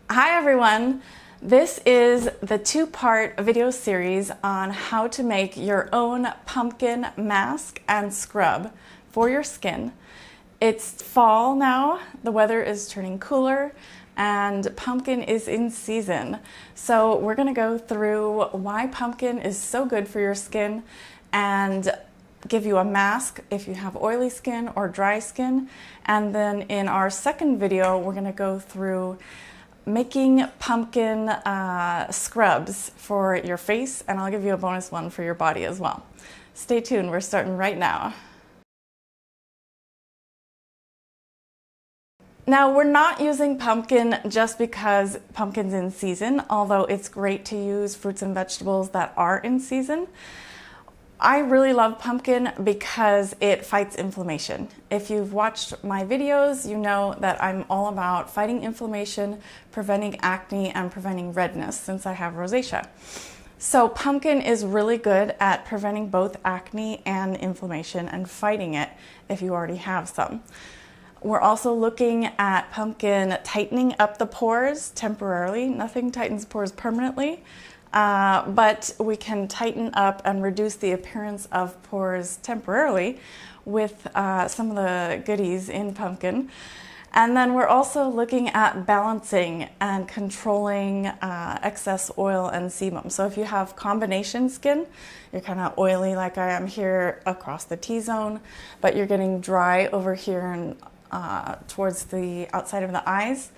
Hi everyone! This is the two-part video series on how to make your own pumpkin mask and scrub for your skin. It's fall now, the weather is turning cooler, and pumpkin is in season. So we're going to go through why pumpkin is so good for your skin and give you a mask if you have oily skin or dry skin. And then in our second video, we're going to go through making pumpkin scrubs for your face, and I'll give you a bonus one for your body as well. Stay tuned, we're starting right now. Now, we're not using pumpkin just because pumpkin's in season, although it's great to use fruits and vegetables that are in season. I really love pumpkin because it fights inflammation. If you've watched my videos, you know that I'm all about fighting inflammation, preventing acne, and preventing redness since I have rosacea. So pumpkin is really good at preventing both acne and inflammation and fighting it if you already have some. We're also looking at pumpkin tightening up the pores temporarily. Nothing tightens pores permanently. But we can tighten up and reduce the appearance of pores temporarily with some of the goodies in pumpkin. And then we're also looking at balancing and controlling excess oil and sebum. So if you have combination skin, you're kind of oily like I am here across the T-zone, but you're getting dry over here and towards the outside of the eyes.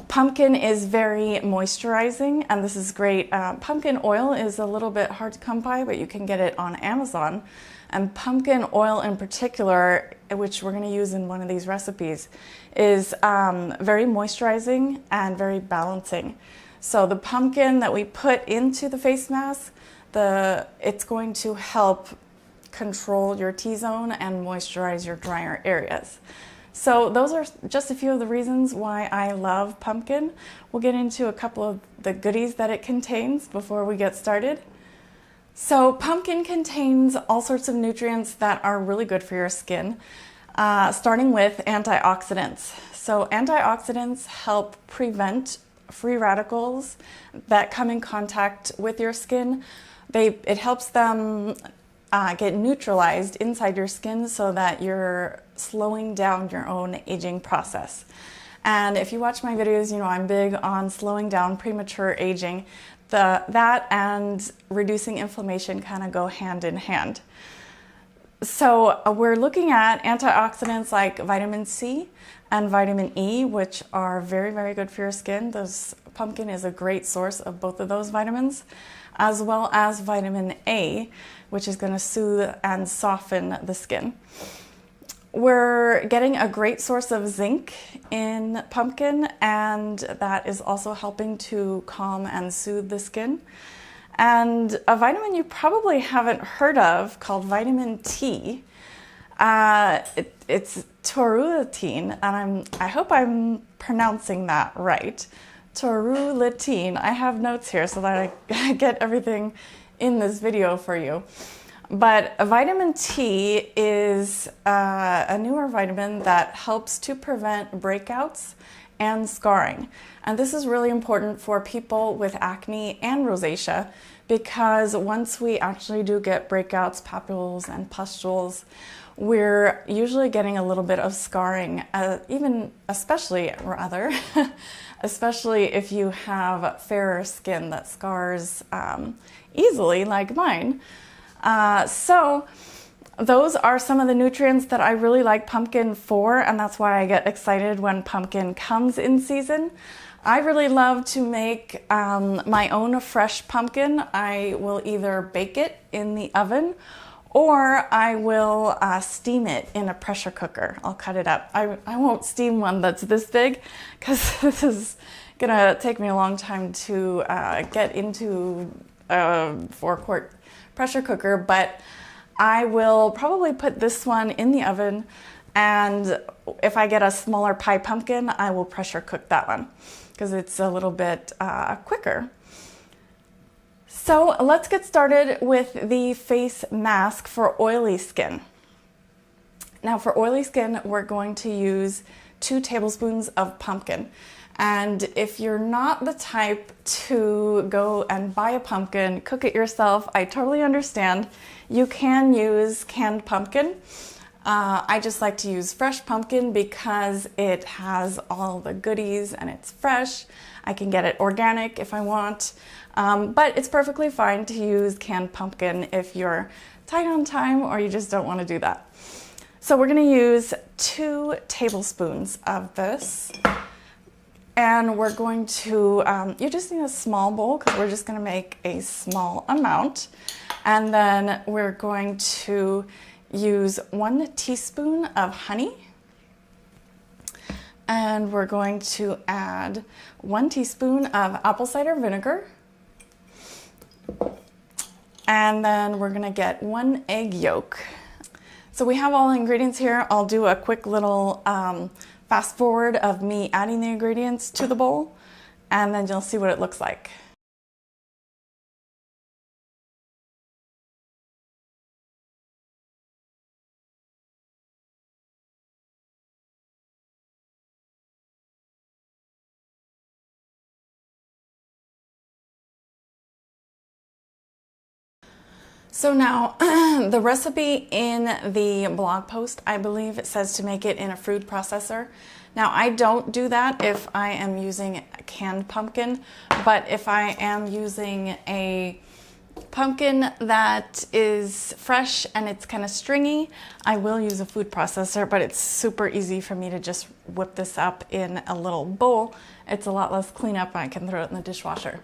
Pumpkin is very moisturizing, and this is great. Pumpkin oil is a little bit hard to come by, but you can get it on Amazon. And pumpkin oil in particular, which we're going to use in one of these recipes, is very moisturizing and very balancing. So the pumpkin that we put into the face mask, it's going to help control your T-zone and moisturize your drier areas. So those are just a few of the reasons why I love pumpkin. We'll get into a couple of the goodies that it contains before we get started. So pumpkin contains all sorts of nutrients that are really good for your skin, starting with antioxidants. So antioxidants help prevent free radicals that come in contact with your skin. It helps them get neutralized inside your skin so that you're slowing down your own aging process. And if you watch my videos, you know I'm big on slowing down premature aging. That and reducing inflammation kind of go hand in hand. So we're looking at antioxidants like vitamin C and vitamin E, which are very, very good for your skin. Pumpkin is a great source of both of those vitamins, as well as vitamin A, which is going to soothe and soften the skin. We're getting a great source of zinc in pumpkin, and that is also helping to calm and soothe the skin. And a vitamin you probably haven't heard of called vitamin T. It's taurulitine, and I hope I'm pronouncing that right. Taurulitine. I have notes here so that I get everything in this video for you. But vitamin T is a newer vitamin that helps to prevent breakouts and scarring. And this is really important for people with acne and rosacea, because once we actually do get breakouts, papules, and pustules, we're usually getting a little bit of scarring, especially if you have fairer skin that scars easily, like mine. So those are some of the nutrients that I really like pumpkin for, and that's why I get excited when pumpkin comes in season. I really love to make my own fresh pumpkin. I will either bake it in the oven or I will steam it in a pressure cooker. I'll cut it up. I won't steam one that's this big because this is gonna take me a long time to get into a 4-quart pressure cooker, but I will probably put this one in the oven, and if I get a smaller pie pumpkin, I will pressure cook that one because it's a little bit quicker. So let's get started with the face mask for oily skin. Now for oily skin, we're going to use 2 tablespoons of pumpkin. And if you're not the type to go and buy a pumpkin, cook it yourself, I totally understand. You can use canned pumpkin. I just like to use fresh pumpkin because it has all the goodies and it's fresh. I can get it organic if I want, but it's perfectly fine to use canned pumpkin if you're tight on time or you just don't want to do that. So we're going to use 2 tablespoons of this, and we're going to, you just need a small bowl because we're just going to make a small amount, and then we're going to use 1 teaspoon of honey, and we're going to add 1 teaspoon of apple cider vinegar, and then we're gonna get 1 egg yolk. So we have all the ingredients here. I'll do a quick little fast forward of me adding the ingredients to the bowl, and then you'll see what it looks like. So now, the recipe in the blog post, I believe it says to make it in a food processor. Now, I don't do that if I am using a canned pumpkin, but if I am using a pumpkin that is fresh and it's kind of stringy, I will use a food processor, but it's super easy for me to just whip this up in a little bowl. It's a lot less cleanup and I can throw it in the dishwasher.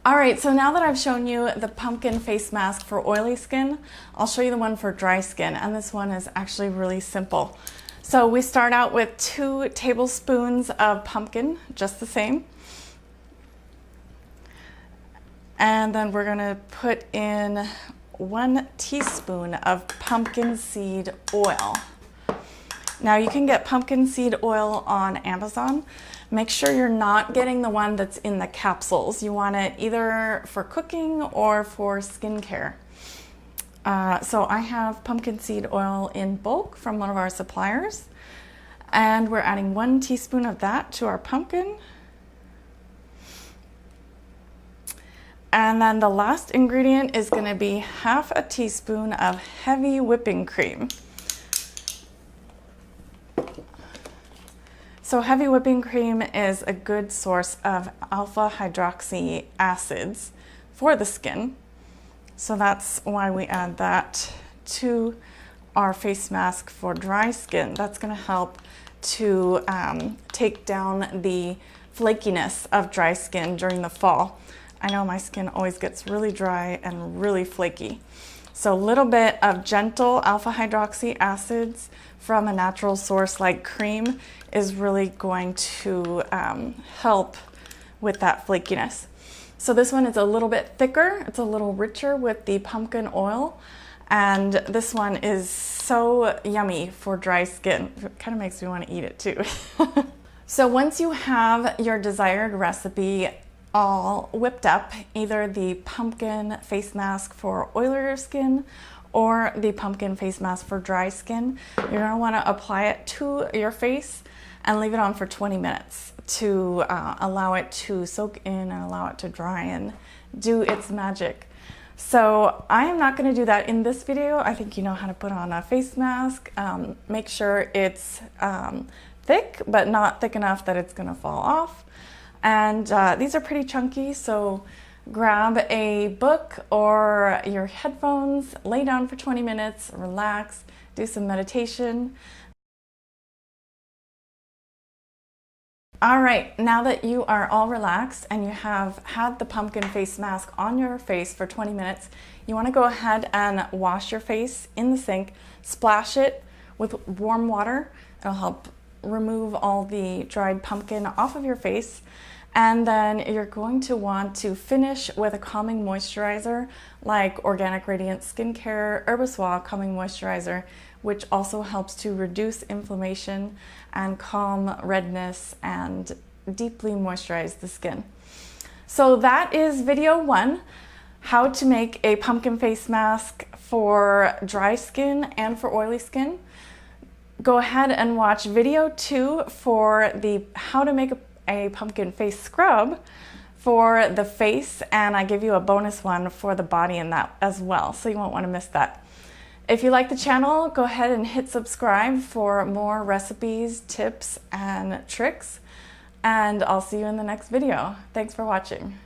All right, so now that I've shown you the pumpkin face mask for oily skin, I'll show you the one for dry skin, and this one is actually really simple. So we start out with 2 tablespoons of pumpkin, just the same. And then we're gonna put in 1 teaspoon of pumpkin seed oil. Now you can get pumpkin seed oil on Amazon. Make sure you're not getting the one that's in the capsules. You want it either for cooking or for skincare. So I have pumpkin seed oil in bulk from one of our suppliers, and we're adding 1 teaspoon of that to our pumpkin. And then the last ingredient is going to be 1/2 teaspoon of heavy whipping cream. So heavy whipping cream is a good source of alpha hydroxy acids for the skin. So that's why we add that to our face mask for dry skin. That's going to help to take down the flakiness of dry skin during the fall. I know my skin always gets really dry and really flaky. So a little bit of gentle alpha hydroxy acids from a natural source like cream is really going to help with that flakiness. So this one is a little bit thicker, it's a little richer with the pumpkin oil, and this one is so yummy for dry skin. It kind of makes me want to eat it too. So once you have your desired recipe all whipped up, either the pumpkin face mask for oilier skin or the pumpkin face mask for dry skin, you're going to want to apply it to your face and leave it on for 20 minutes to allow it to soak in and allow it to dry and do its magic. So I am not going to do that in this video. I think you know how to put on a face mask. Make sure it's thick, but not thick enough that it's going to fall off. And these are pretty chunky, so grab a book or your headphones, lay down for 20 minutes, relax, do some meditation. All right, now that you are all relaxed and you have had the pumpkin face mask on your face for 20 minutes, you want to go ahead and wash your face in the sink, splash it with warm water. It'll help remove all the dried pumpkin off of your face. And then you're going to want to finish with a calming moisturizer like Organic Radiant Skincare Herbisol Calming Moisturizer, which also helps to reduce inflammation and calm redness and deeply moisturize the skin. So that is video 1, how to make a pumpkin face mask for dry skin and for oily skin. Go ahead and watch video 2 for the how to make a pumpkin face scrub for the face, and I give you a bonus one for the body in that as well, so you won't want to miss that. If you like the channel, go ahead and hit subscribe for more recipes, tips, and tricks, and I'll see you in the next video. Thanks for watching.